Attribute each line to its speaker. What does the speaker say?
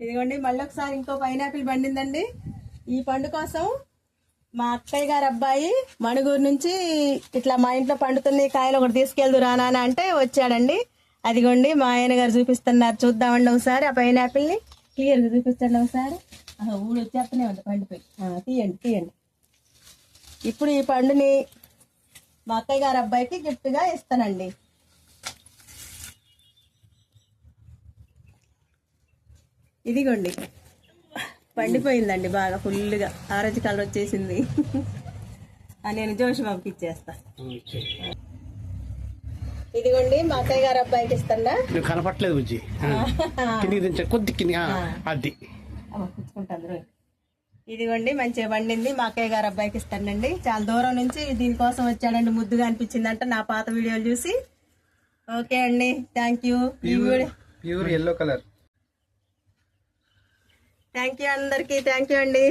Speaker 1: ఇదిగోండి మళ్ళీ ఒకసారి ఇంకో పైనాపిల్ పండిందండి. ఈ పండు కోసం మా అక్కయ్య గారు అబ్బాయి మణుగూరు నుంచి ఇట్లా మా ఇంట్లో పండుతున్న కాయలు ఒకటి తీసుకెళ్దు రానా అంటే వచ్చాడండి. అదిగోండి మా ఆయన గారు చూపిస్తున్నారు, చూద్దామండి ఒకసారి ఆ పైనాపిల్ని క్లియర్గా చూపిస్తాండి ఒకసారి. ఊడు వచ్చేస్తూనే ఉంది పండిపోయి. తీయండి. ఇప్పుడు ఈ పండుని మా అక్కయ్య గారు అబ్బాయికి గిఫ్ట్గా ఇస్తానండి. ఇదిగోండి పండిపోయిందండి, బాగా ఫుల్గా ఆరెంజ్ కలర్ వచ్చేసింది. నేను జోషి బాబుకి ఇచ్చేస్తా. ఇదిగోండి మా అక్కయ్య గారు అబ్బాయికి ఇస్తాడా.
Speaker 2: కనపట్లేదు బుజ్జి, కొద్ది అది
Speaker 1: పుచ్చుకుంటాను. ఇదిగోండి మంచిగా పండింది, మా అక్కయ్య గారు అబ్బాయికి ఇస్తానండి. చాలా దూరం నుంచి దీనికోసం వచ్చాడండి, ముద్దుగా అనిపించిందంట నా పాత వీడియోలు చూసి. ఓకే అండి, thank you.
Speaker 2: Pure yellow colour.
Speaker 1: Thank you అందరికి, థ్యాంక్ యూ అండి.